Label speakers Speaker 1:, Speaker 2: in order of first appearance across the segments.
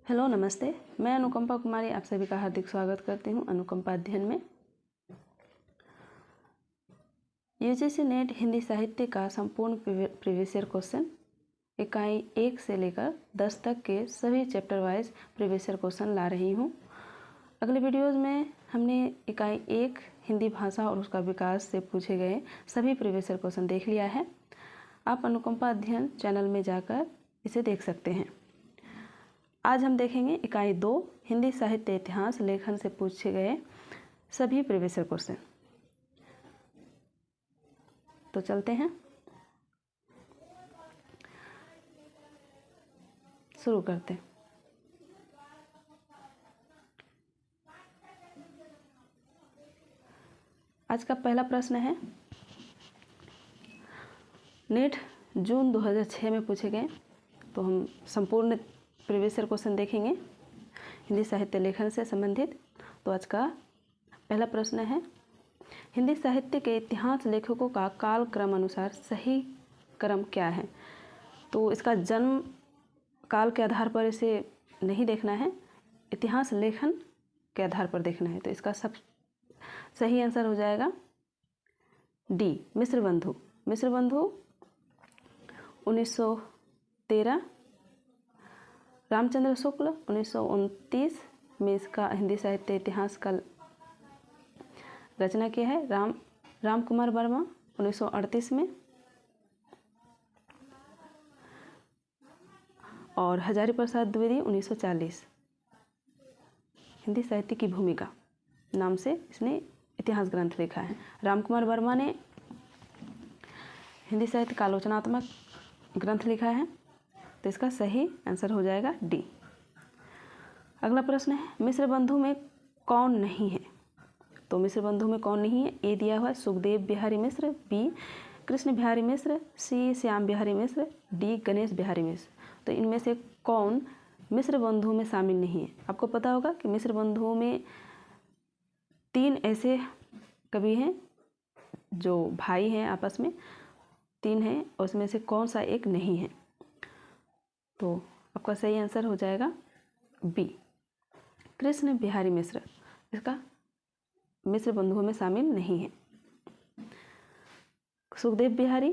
Speaker 1: Hello नमस्ते, मैं अनुकंपा कुमारी आप सभी का हार्दिक स्वागत करती हूँ अनुकंपा अध्ययन में। यूजीसी नेट हिंदी साहित्य का संपूर्ण प्रीवियस ईयर क्वेश्चन इकाई 1 से लेकर 10 तक के सभी chapter wise previous year question ला रही हूँ। अगले वीडियोज़ में हमने इकाई 1 हिंदी भाषा और उसका विकास से पूछे गए सभी प्रीवियस ईयर क्वेश्चन देख लिया है। आप अनुकंपा अध्ययन चैनल में जाकर इसे देख सकते हैं। आज हम देखेंगे इकाई 2 हिंदी साहित्य इतिहास लेखन से पूछे गए सभी प्रीवियस ईयर क्वेश्चन। तो चलते हैं, शुरू करते हैं। आज का पहला प्रश्न है, नेट जून 2006 में पूछे गए। तो हम संपूर्ण प्रीवियस ईयर क्वेश्चन देखेंगे हिंदी साहित्य लेखन से संबंधित। तो आज का पहला प्रश्न है, हिंदी साहित्य के इतिहास लेखकों का काल क्रम अनुसार सही क्रम क्या है। तो इसका जन्म काल के आधार पर इसे नहीं देखना है, इतिहास लेखन के आधार पर देखना है। तो इसका सब सही आंसर हो जाएगा डी, मिश्र बंधु। मिश्र बंधु 1913, रामचंद्र शुक्ल 1929 में इसका हिंदी साहित्य इतिहास का रचना किया है। राम कुमार वर्मा 1938 में, और हजारी प्रसाद द्विवेदी 1940। हिंदी साहित्य की भूमिका नाम से इसने इतिहास ग्रंथ लिखा है। राम कुमार वर्मा ने हिंदी साहित्य का आलोचनात्मक ग्रंथ लिखा है। तो इसका सही आंसर हो जाएगा डी। अगला प्रश्न है, मिश्र बंधु में कौन नहीं है। तो मिश्र बंधु में कौन नहीं है, ए दिया हुआ है सुखदेव बिहारी मिश्र, बी कृष्ण बिहारी मिश्र, सी श्याम बिहारी मिश्र, डी गणेश बिहारी मिश्र। तो इनमें से कौन मिश्र बंधु में शामिल नहीं है। आपको पता होगा कि मिश्र बंधुओं में 3 ऐसे कवि हैं जो भाई हैं, आपस में 3 हैं, और उसमें से कौन सा एक नहीं है। तो आपका सही आंसर हो जाएगा बी, कृष्ण बिहारी मिश्र इसका मिश्र बंधुओं में शामिल नहीं है। सुखदेव बिहारी,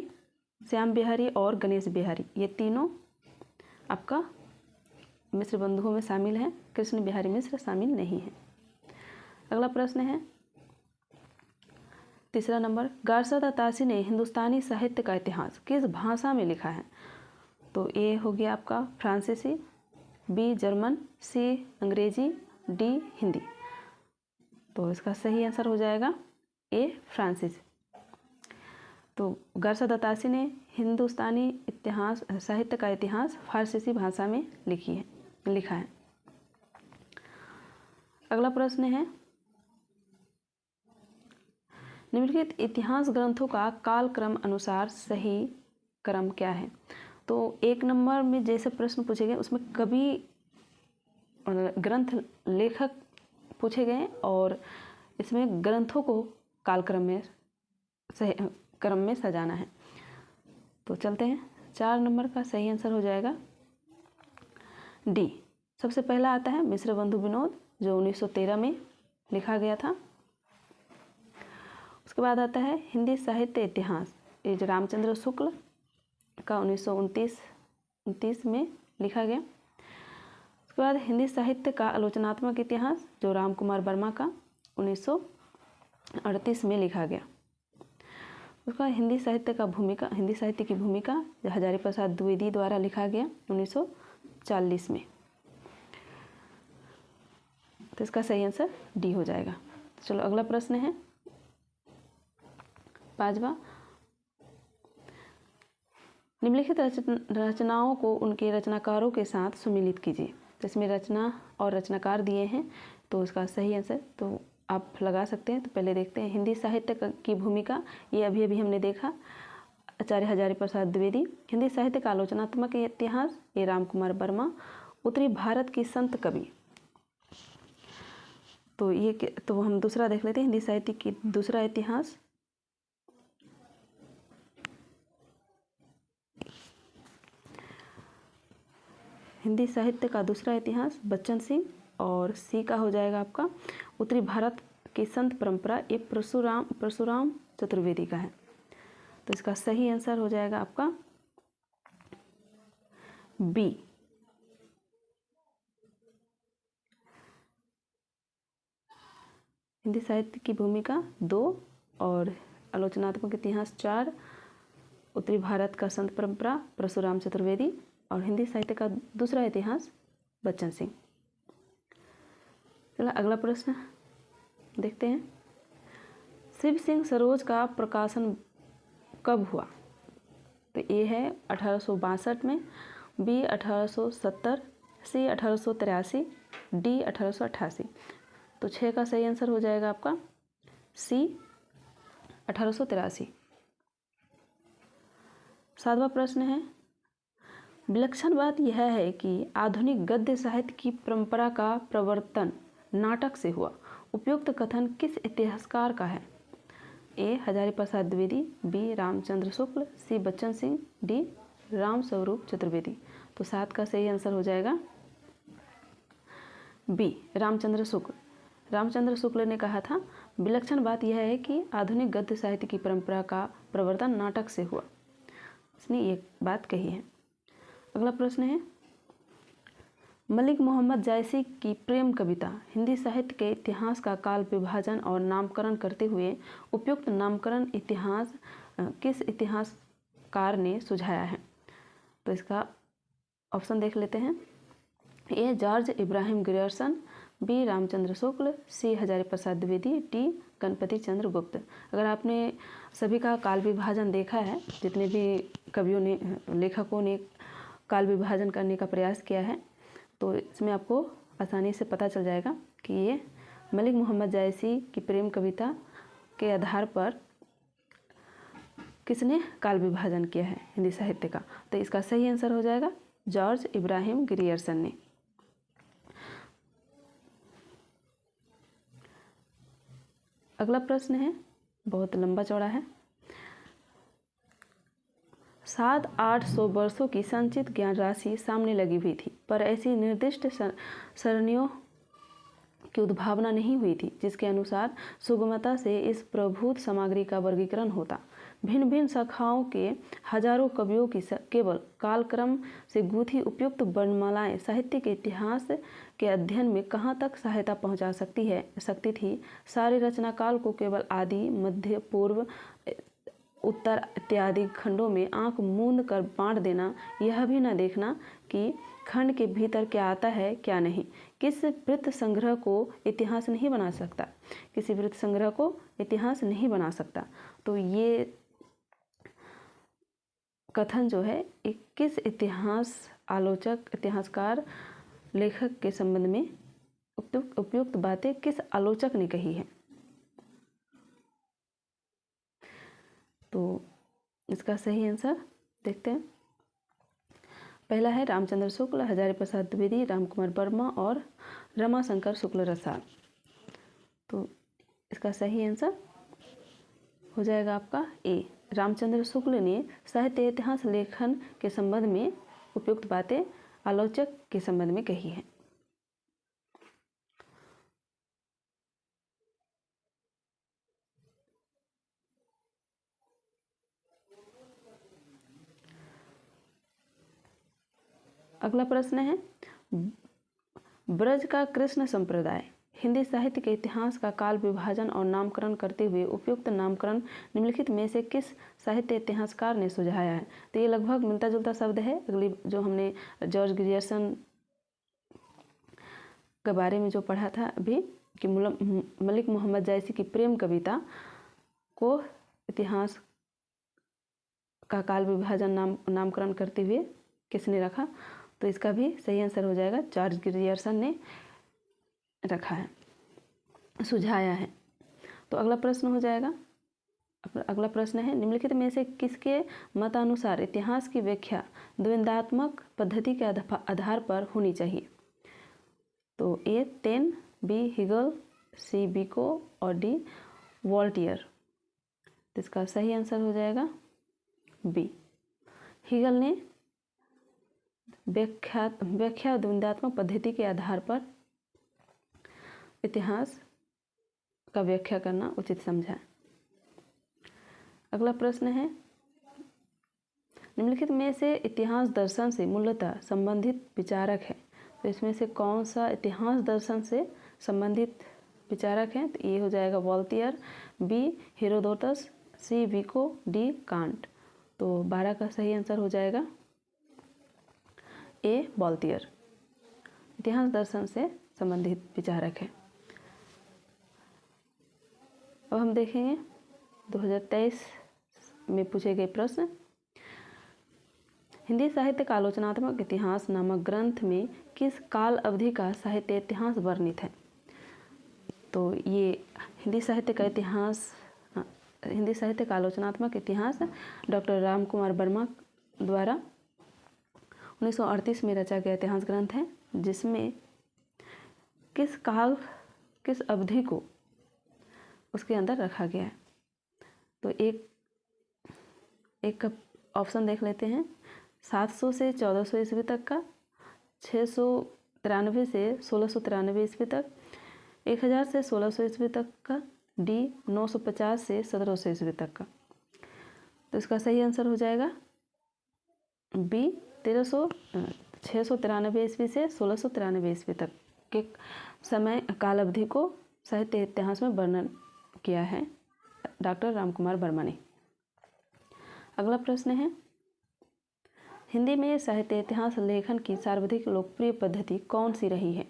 Speaker 1: श्याम बिहारी और गणेश बिहारी, ये तीनों आपका मिश्र बंधुओं में शामिल हैं, कृष्ण बिहारी मिश्र शामिल नहीं है। अगला प्रश्न है, तीसरा नंबर, गारशद तासी ने हिंदुस्तानी साहित्य का इतिहास किस भाषा में लिखा है। तो ए हो गया आपका फ्रांसीसी, बी जर्मन, सी अंग्रेजी, डी हिंदी। तो इसका सही आंसर हो जाएगा ए फ्रांसीसी। तो गारशद तासी ने हिंदुस्तानी इतिहास साहित्य का इतिहास फारसी भाषा में लिखा है। अगला प्रश्न है, निम्नलिखित इतिहास ग्रंथों का काल क्रम अनुसार सही क्रम क्या है। तो 1 नंबर में जैसे प्रश्न पूछे गए उसमें कवि ग्रंथ लेखक पूछे गए, और इसमें ग्रंथों को कालक्रम में क्रम में सजाना है। तो चलते हैं, 4 नंबर का सही आंसर हो जाएगा डी। सबसे पहला आता है मिश्र बंधु विनोद, जो 1913 में लिखा गया था। उसके बाद आता है हिंदी साहित्य इतिहास, ये जो रामचंद्र शुक्ल का 1929 में लिखा गया। उसके बाद हिंदी साहित्य का आलोचनात्मक इतिहास, जो राम कुमार वर्मा का 1938 में लिखा गया। उसका हिंदी साहित्य की भूमिका जो हजारी प्रसाद द्विवेदी द्वारा लिखा गया 1940 में। तो इसका सही आंसर डी हो जाएगा। चलो अगला प्रश्न है 5वां, निम्नलिखित रचनाओं को उनके रचनाकारों के साथ सुमिलित कीजिए। तो इसमें रचना और रचनाकार दिए हैं, तो इसका सही आंसर तो आप लगा सकते हैं। तो पहले देखते हैं हिंदी साहित्य की भूमिका, ये अभी हमने देखा, आचार्य हजारी प्रसाद द्विवेदी। हिंदी साहित्य का आलोचनात्मक इतिहास, ये राम कुमार वर्मा। उत्तरी भारत की संत कवि, तो हम दूसरा देख लेते हैं हिंदी साहित्य की दूसरा इतिहास। हिंदी साहित्य का दूसरा इतिहास बच्चन सिंह, और सी का हो जाएगा आपका उत्तरी भारत की संत परंपरा, ये परशुराम चतुर्वेदी का है। तो इसका सही आंसर हो जाएगा आपका बी। हिंदी साहित्य की भूमिका 2 और आलोचनात्मक इतिहास 4, उत्तरी भारत का संत परंपरा परशुराम चतुर्वेदी, और हिंदी साहित्य का दूसरा इतिहास बच्चन सिंह। चला अगला प्रश्न देखते हैं। शिव सिंह सरोज का प्रकाशन कब हुआ? तो ए है 1862 में, बी 1870, सी 1883, डी 1888। तो 6 का सही आंसर हो जाएगा आपका सी 1883। 7वां प्रश्न है, विलक्षण बात यह है कि आधुनिक गद्य साहित्य की परंपरा का प्रवर्तन नाटक से हुआ। उपयुक्त कथन किस इतिहासकार का है? ए हजारी प्रसाद द्विवेदी, बी रामचंद्र शुक्ल, सी बच्चन सिंह, डी राम स्वरूप चतुर्वेदी। तो 7 का सही आंसर हो जाएगा बी रामचंद्र शुक्ल। रामचंद्र शुक्ल ने कहा था, विलक्षण बात यह है कि आधुनिक गद्य साहित्य की परंपरा का प्रवर्तन नाटक से हुआ। इसने ये बात कही है। अगला प्रश्न है, मलिक मोहम्मद जायसी की प्रेम कविता हिंदी साहित्य के इतिहास का काल विभाजन और नामकरण करते हुए उपयुक्त नामकरण इतिहास किस इतिहासकार ने सुझाया है? तो इसका ऑप्शन देख लेते हैं। A George Ibrahim Grierson, B Ramchandra Shukla, C Hazari Prasad Dwivedi, D Ganpati Chandra Gupt. अगर आपने सभी का काल विभाजन देखा है, जितने भी कवियों ने लेखकों ने काल विभाजन करने का प्रयास किया है, तो इसमें आपको आसानी से पता चल जाएगा कि ये मलिक मोहम्मद जायसी की प्रेम कविता के आधार पर किसने काल विभाजन किया है हिंदी साहित्य का। तो इसका सही आंसर हो जाएगा जॉर्ज इब्राहिम ग्रियर्सन ने। अगला प्रश्न है, बहुत लंबा चौड़ा है। 700-800 वर्षों की संचित ज्ञान राशि सामने लगी हुई थी, पर ऐसी निर्दिष्ट सरणियों की उद्भावना नहीं हुई थी जिसके अनुसार सुगमता से इस प्रभुत सामग्री का वर्गीकरण होता। भिन्न भिन्न शाखाओं के हजारों कवियों की केवल कालक्रम से गूंथी उपयुक्त वर्णमालाएं साहित्य के इतिहास के अध्ययन में कहाँ तक सहायता पहुँचा सकती थी। सारे रचना काल को केवल आदि, मध्य, पूर्व, उत्तर इत्यादि खंडों में आंख मूंद कर बांट देना, यह भी न देखना कि खंड के भीतर क्या आता है क्या नहीं, किस वृत्त संग्रह को इतिहास नहीं बना सकता, किसी वृत्त संग्रह को इतिहास नहीं बना सकता। तो ये कथन जो है किस इतिहास आलोचक, इतिहासकार, लेखक के संबंध में उपयुक्त बातें किस आलोचक ने कही है? तो इसका सही आंसर देखते हैं। पहला है रामचंद्र शुक्ल, हजारी प्रसाद द्विवेदी, रामकुमार वर्मा और रमाशंकर शुक्ल रसाल। तो इसका सही आंसर हो जाएगा आपका ए। रामचंद्र शुक्ल ने साहित्य इतिहास लेखन के संबंध में उपयुक्त बातें आलोचक के संबंध में कही है। अगला प्रश्न है, ब्रज का कृष्ण संप्रदाय हिंदी साहित्य के इतिहास का काल विभाजन और नामकरण करते हुए उपयुक्त नामकरण निम्नलिखित में से किस साहित्य इतिहासकार ने सुझाया है? तो ये लगभग मिलता जुलता शब्द है अगली जो हमने जॉर्ज ग्रियर्सन के बारे में जो पढ़ा था अभी कि मलिक मोहम्मद जायसी की प्रेम कविता को इतिहास का काल विभाजन नामकरण करते हुए किसने रखा? तो इसका भी सही आंसर हो जाएगा जॉर्ज ग्रियर्सन ने रखा है, सुझाया है। तो अगला प्रश्न हो जाएगा, अगला प्रश्न है, निम्नलिखित में से किसके मतानुसार इतिहास की व्याख्या द्वंद्वात्मक पद्धति के आधार पर होनी चाहिए? तो ए टेन, बी हिगल, सी बिको और डी वॉल्टियर। तो इसका सही आंसर हो जाएगा बी। हिगल ने व्याख्या द्वंद्वात्मक पद्धति के आधार पर इतिहास का व्याख्या करना उचित समझा। अगला प्रश्न है, निम्नलिखित में से इतिहास दर्शन से मूलतः संबंधित विचारक है, तो इसमें से कौन सा इतिहास दर्शन से संबंधित विचारक है? तो ये हो जाएगा Voltaire, B Herodotus, C Vico, D Kant. तो 12 का सही आंसर हो जाएगा ए वॉल्टियर, इतिहास दर्शन से संबंधित विचारक है। अब हम देखेंगे 2023 में पूछे गए प्रश्न। हिंदी साहित्य का आलोचनात्मक इतिहास नामक ग्रंथ में किस काल अवधि का साहित्य इतिहास वर्णित है? तो ये हिंदी साहित्य का आलोचनात्मक इतिहास डॉक्टर रामकुमार वर्मा द्वारा 1938 में रचा गया इतिहास ग्रंथ है, जिसमें किस अवधि को उसके अंदर रखा गया है। तो एक ऑप्शन देख लेते हैं, 700 से 1400 ईस्वी तक का, 693 से 1693 ईस्वी तक, 1000 से 1600 ईस्वी तक का, डी 950 से 1700 ईस्वी तक का। तो इसका सही आंसर हो जाएगा बी 693 ईस्वी से 1693 ईस्वी तक के समय काल अवधि को साहित्य इतिहास में वर्णन किया है डॉक्टर रामकुमार वर्मा ने। अगला प्रश्न है, हिंदी में साहित्य इतिहास लेखन की सर्वाधिक लोकप्रिय पद्धति कौन सी रही है?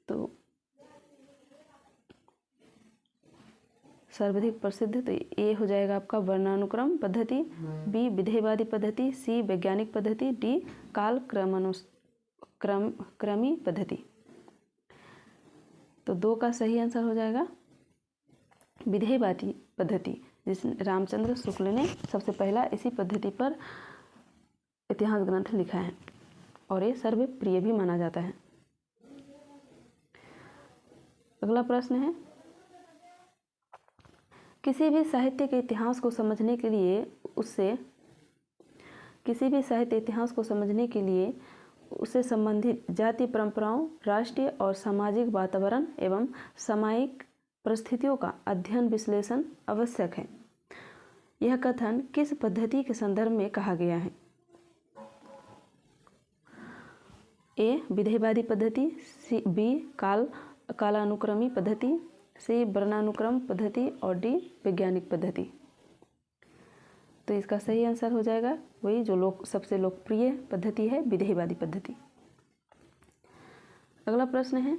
Speaker 1: तो सर्वाधिक प्रसिद्ध तो ये हो जाएगा आपका वर्णानुक्रम पद्धति, बी विधेयवादी पद्धति, सी वैज्ञानिक पद्धति, डी काल क्रमी पद्धति। तो 2 का सही आंसर हो जाएगा विधेयवादी पद्धति, जिस रामचंद्र शुक्ल ने सबसे पहला इसी पद्धति पर इतिहास ग्रंथ लिखा है और ये सर्वप्रिय भी माना जाता है। अगला प्रश्न है, किसी भी साहित्य के इतिहास को समझने के लिए उससे संबंधित जातीय परंपराओं, राष्ट्रीय और सामाजिक वातावरण एवं सामायिक परिस्थितियों का अध्ययन विश्लेषण आवश्यक है। यह कथन किस पद्धति के संदर्भ में कहा गया है? ए विधेयवादी पद्धति, सी बी कालानुक्रमी पद्धति, सी वर्णानुक्रम पद्धति और डी वैज्ञानिक पद्धति। तो इसका सही आंसर हो जाएगा वही जो सबसे लोकप्रिय पद्धति है, विधेयवादी पद्धति। अगला प्रश्न है,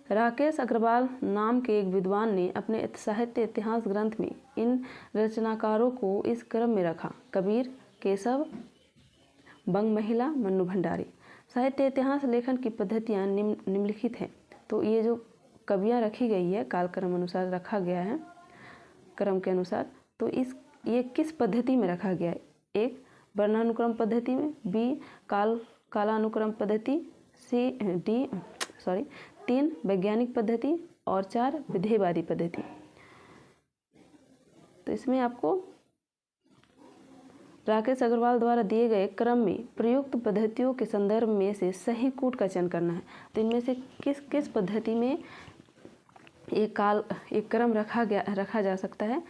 Speaker 1: राकेश अग्रवाल नाम के एक विद्वान ने अपने साहित्य इतिहास ग्रंथ में इन रचनाकारों को इस क्रम में रखा: कबीर, केशव, बंग महिला, मन्नू भंडारी। साहित्य इतिहास लेखन की पद्धतियाँ निम्नलिखित हैं। तो ये जो कवियाँ रखी गई है कालक्रम अनुसार रखा गया है, क्रम के अनुसार, तो ये किस पद्धति में रखा गया है? एक वर्णानुक्रम पद्धति में, बी कालानुक्रम पद्धति, तीन वैज्ञानिक पद्धति और 4 विधेयवादी पद्धति। तो इसमें आपको राकेश अग्रवाल द्वारा दिए गए क्रम में प्रयुक्त पद्धतियों के संदर्भ में से सही कूट का चयन करना है। तो इनमें से किस पद्धति में एक क्रम रखा जा सकता है,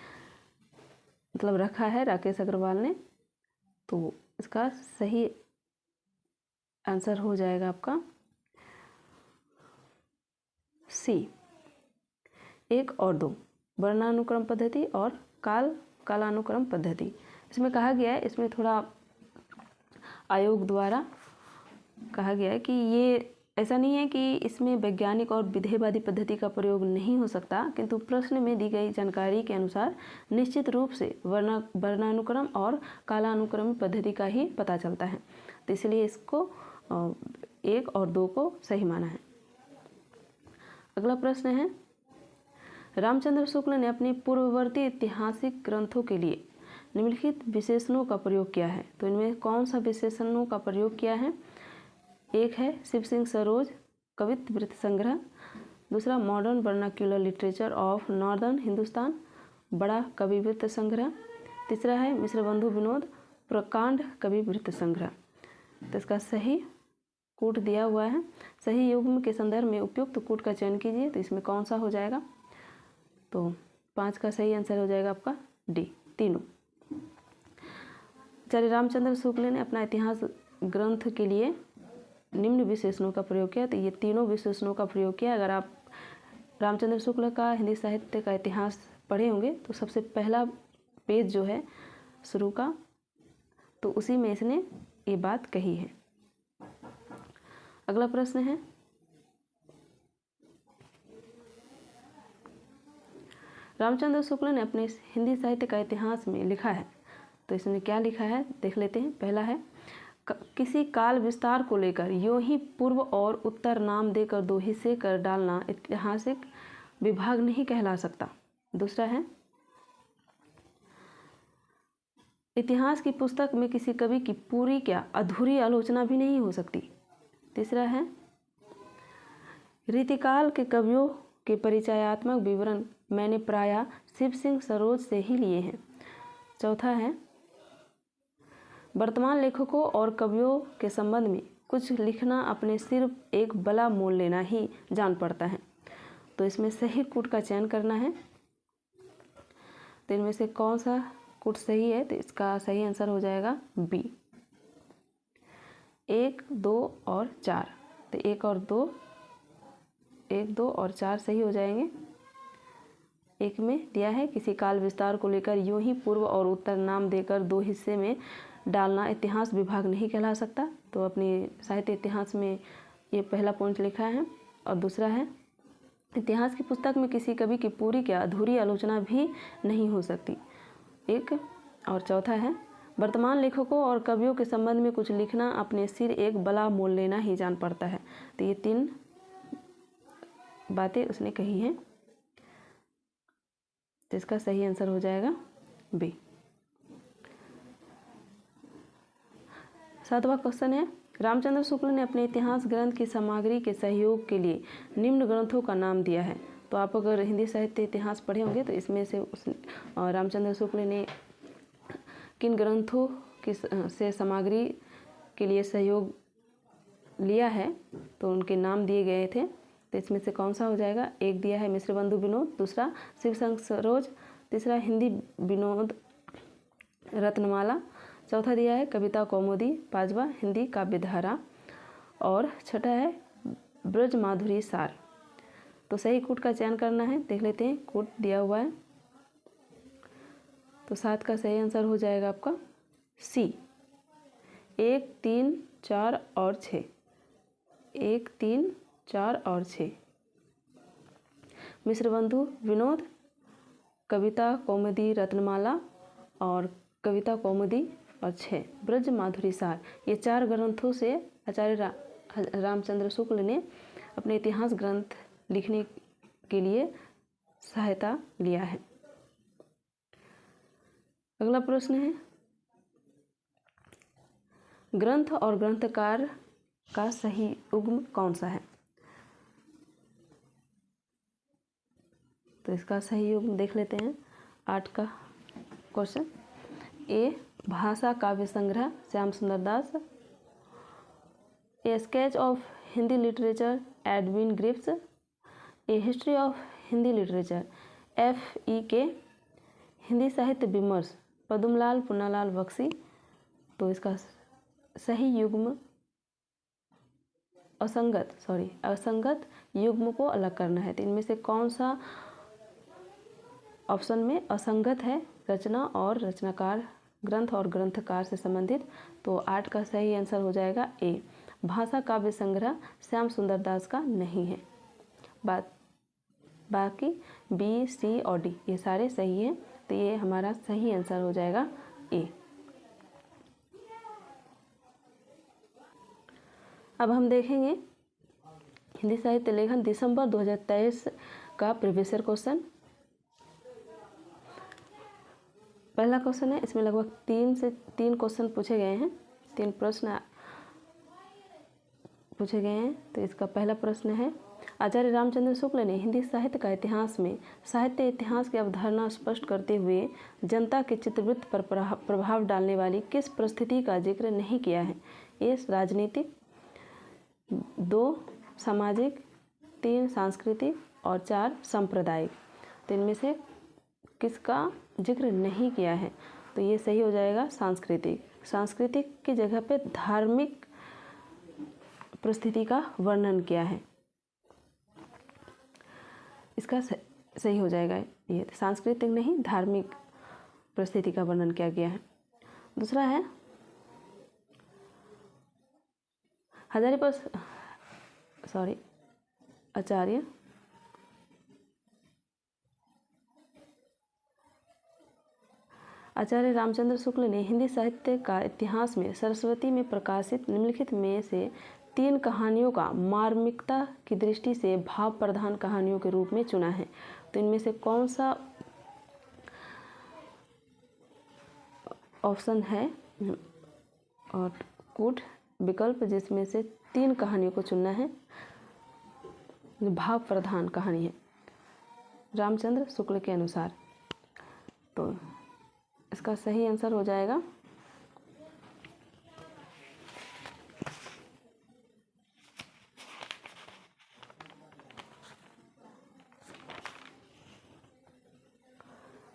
Speaker 1: मतलब रखा है राकेश अग्रवाल ने। तो इसका सही आंसर हो जाएगा आपका सी 1 और 2, वर्णानुक्रम पद्धति और कालानुक्रम पद्धति। इसमें कहा गया है, इसमें थोड़ा आयोग द्वारा कहा गया है कि ये ऐसा नहीं है कि इसमें वैज्ञानिक और विधेयवादी पद्धति का प्रयोग नहीं हो सकता, किंतु प्रश्न में दी गई जानकारी के अनुसार निश्चित रूप से वर्णानुक्रम और कालानुक्रम पद्धति का ही पता चलता है। तो इसलिए इसको 1 और 2 को सही माना है। अगला प्रश्न है, रामचंद्र शुक्ल ने अपने पूर्ववर्ती ऐतिहासिक ग्रंथों के लिए निम्नलिखित विशेषणों का प्रयोग किया है। तो इनमें कौन सा विशेषणों का प्रयोग किया है? एक है शिव सिंह सरोज कवित्व वृत्त संग्रह, दूसरा modern vernacular literature of northern Hindustan बड़ा कवि वृत्त संग्रह, तीसरा है मिश्र बंधु विनोद प्रकांड कवि वृत्त संग्रह। तो इसका सही कूट दिया हुआ है। सही युग्म के संदर्भ में उपयुक्त कूट का चयन कीजिए। तो इसमें कौन सा हो जाएगा? तो 5 का सही आंसर हो जाएगा आपका डी, तीनों। आचार्य रामचंद्र शुक्ल ने अपना इतिहास ग्रंथ के लिए निम्न विशेषणों का प्रयोग किया। तो ये तीनों विशेषणों का प्रयोग किया। अगर आप रामचंद्र शुक्ल का हिंदी साहित्य का इतिहास पढ़े होंगे तो सबसे पहला पेज जो है शुरू का, तो उसी में इसने ये बात कही है। अगला प्रश्न है, रामचंद्र शुक्ल ने अपने हिंदी साहित्य का इतिहास में लिखा है। तो इसमें क्या लिखा है देख लेते हैं। पहला है, किसी काल विस्तार को लेकर यूं ही पूर्व और उत्तर नाम देकर 2 हिस्से कर डालना ऐतिहासिक विभाग नहीं कहला सकता। दूसरा है, इतिहास की पुस्तक में किसी कवि की पूरी क्या अधूरी आलोचना भी नहीं हो सकती। तीसरा है, रीतिकाल के कवियों के परिचयात्मक विवरण मैंने प्रायः शिव सिंह सरोज से ही लिए हैं। चौथा है, वर्तमान लेखकों और कवियों के संबंध में कुछ लिखना अपने सिर्फ एक बला मोल लेना ही जान पड़ता है। तो इसमें सही कूट का चयन करना है। तो इनमें से कौन सा कूट सही है? तो इसका सही आंसर हो जाएगा बी, 1, 2 और 4। तो 1 और 4 सही हो जाएंगे। एक में दिया है, किसी काल विस्तार को लेकर यूं ही पूर्व और उत्तर नाम देकर 2 हिस्से में डालना इतिहास विभाग नहीं कहला सकता। तो अपने साहित्य इतिहास में ये पहला पॉइंट लिखा है। और दूसरा है, इतिहास की पुस्तक में किसी कवि की पूरी क्या अधूरी आलोचना भी नहीं हो सकती, एक। और चौथा है, वर्तमान लेखकों और कवियों के संबंध में कुछ लिखना अपने सिर एक बला मोल लेना ही जान पड़ता है। तो ये 3 बातें उसने कही हैं। तो इसका सही आंसर हो जाएगा बी। 7वां क्वेश्चन है, रामचंद्र शुक्ल ने अपने इतिहास ग्रंथ की सामग्री के सहयोग के लिए निम्न ग्रंथों का नाम दिया है। तो आप अगर हिंदी साहित्य इतिहास पढ़े होंगे तो इसमें से रामचंद्र शुक्ल ने किन ग्रंथों की से सामग्री के लिए सहयोग लिया है तो उनके नाम दिए गए थे। तो इसमें से कौन सा हो जाएगा? एक दिया है मिश्र बंधु विनोद, दूसरा शिव सिंह सरोज, तीसरा हिंदी विनोद रत्नमाला, चौथा दिया है कविता कौमुदी, 5वां हिंदी काव्यधारा और छठा है ब्रज माधुरी सार। तो सही कूट का चयन करना है। देख लेते हैं, कूट दिया हुआ है। तो 7 का सही आंसर हो जाएगा आपका सी, 1, 3, 4 और 6। 1, 3, 4 और 6 मिश्र बंधु विनोद, कविता कौमुदी रत्नमाला और कविता कौमुदी और 6 ब्रज माधुरी सार। ये 4 ग्रंथों से आचार्य रामचंद्र शुक्ल ने अपने इतिहास ग्रंथ लिखने के लिए सहायता लिया है। अगला प्रश्न है, ग्रंथ और ग्रंथकार का सही युग्म कौन सा है? तो इसका सही युग्म देख लेते हैं। 8 का क्वेश्चन, ए भाषा काव्य संग्रह Shyam Sundar Das, a sketch of Hindi literature Edwin Greaves, a history of Hindi literature FEK, Hindi साहित्य विमर्श पद्मलाल पुन्नालाल बख्शी। तो इसका सही युग्म असंगत युग्म को अलग करना है। तो इनमें से कौन सा ऑप्शन में असंगत है? रचना और रचनाकार, ग्रंथ और ग्रंथकार से संबंधित। तो 8 का सही आंसर हो जाएगा ए, भाषा काव्य संग्रह श्याम सुंदर दास का नहीं है। बाकी B, C और D ये सारे सही हैं। तो ये हमारा सही आंसर हो जाएगा ए। अब हम देखेंगे हिंदी साहित्य लेखन दिसंबर 2023 का प्रीवियस ईयर क्वेश्चन। पहला क्वेश्चन है, इसमें लगभग 3 से 3 क्वेश्चन पूछे गए हैं, 3 प्रश्न पूछे गए हैं। तो इसका पहला प्रश्न है, आचार्य रामचंद्र शुक्ल ने हिंदी साहित्य का इतिहास में साहित्य इतिहास की अवधारणा स्पष्ट करते हुए जनता के चित्रवृत्त पर प्रभाव डालने वाली किस परिस्थिति का जिक्र नहीं किया है? ए राजनीतिक, 2 सामाजिक, 3 सांस्कृतिक और 4 सांप्रदायिक। तो इनमें से किसका जिक्र नहीं किया है? तो ये सही हो जाएगा सांस्कृतिक। सांस्कृतिक की जगह पे धार्मिक परिस्थिति का वर्णन किया है, इसका सही हो जाएगा ये। सांस्कृतिक नहीं, धार्मिक परिस्थिति का वर्णन किया गया है। दूसरा है आचार्य रामचंद्र शुक्ल ने हिंदी साहित्य का इतिहास में सरस्वती में प्रकाशित निम्नलिखित में से 3 कहानियों का मार्मिकता की दृष्टि से भाव प्रधान कहानियों के रूप में चुना है। तो इनमें से कौन सा ऑप्शन है और कूट विकल्प जिसमें से 3 कहानियों को चुनना है, भाव प्रधान कहानी है रामचंद्र शुक्ल के अनुसार? तो इसका सही आंसर हो जाएगा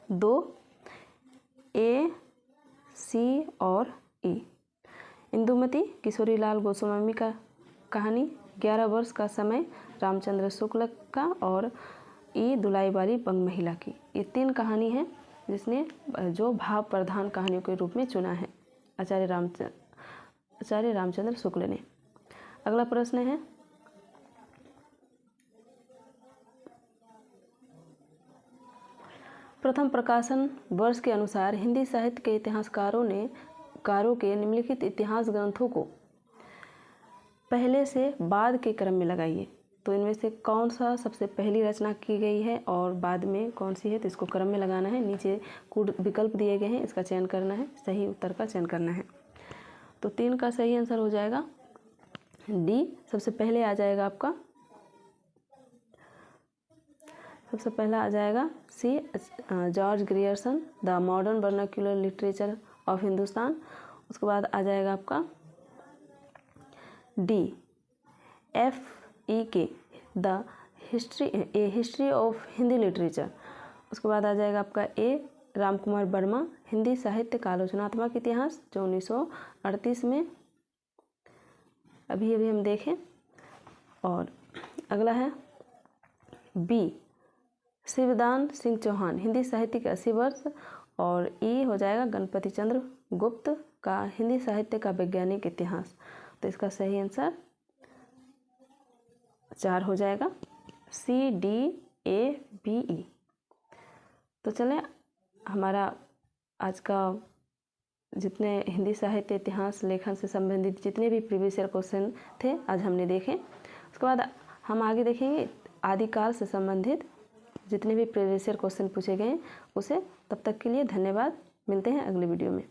Speaker 1: दो, ए, सी और ई। इंदुमती किशोरीलाल गोस्वामी का कहानी, 11 वर्ष का समय रामचंद्र शुक्ल का, और ई दुलाई वाली बंग महिला की। ये 3 कहानी है जिसने जो भाव प्रधान कहानियों के रूप में चुना है आचार्य रामचंद्र शुक्ल ने। अगला प्रश्न है प्रथम प्रकाशन वर्ष के अनुसार हिंदी साहित्य के इतिहासकारों के निम्नलिखित इतिहास ग्रंथों को पहले से बाद के क्रम में लगाइए। तो इनमें से कौन सा सबसे पहली रचना की गई है और बाद में कौन सी है? तो इसको क्रम में लगाना है। नीचे कुछ विकल्प दिए गए हैं, इसका चयन करना है, सही उत्तर का चयन करना है। तो 3 का सही आंसर हो जाएगा डी। सबसे पहले आ जाएगा आपका, सबसे पहला आ जाएगा C, George Grierson the modern vernacular literature of Hindustan. उसके बाद आ जाएगा आपका D, FEK the history of Hindi literature. उसके बाद आ जाएगा आपका ए, रामकुमार वर्मा हिंदी साहित्य का आलोचनात्मक इतिहास, जो 1938 में अभी हम देखें। और अगला है बी, शिवदान सिंह चौहान हिंदी साहित्य के 80 वर्ष। और ई हो जाएगा गणपति चंद्र गुप्त का हिंदी साहित्य का वैज्ञानिक इतिहास। तो इसका सही आंसर 4 हो जाएगा, CDABE। तो चलें, हमारा आज का जितने हिंदी साहित्य इतिहास लेखन से संबंधित जितने भी प्रीवियस ईयर क्वेश्चन थे आज हमने देखे। उसके बाद हम आगे देखेंगे आदिकाल से संबंधित जितने भी प्रीवियस ईयर क्वेश्चन पूछे गए उसे। तब तक के लिए धन्यवाद, मिलते हैं अगले वीडियो में।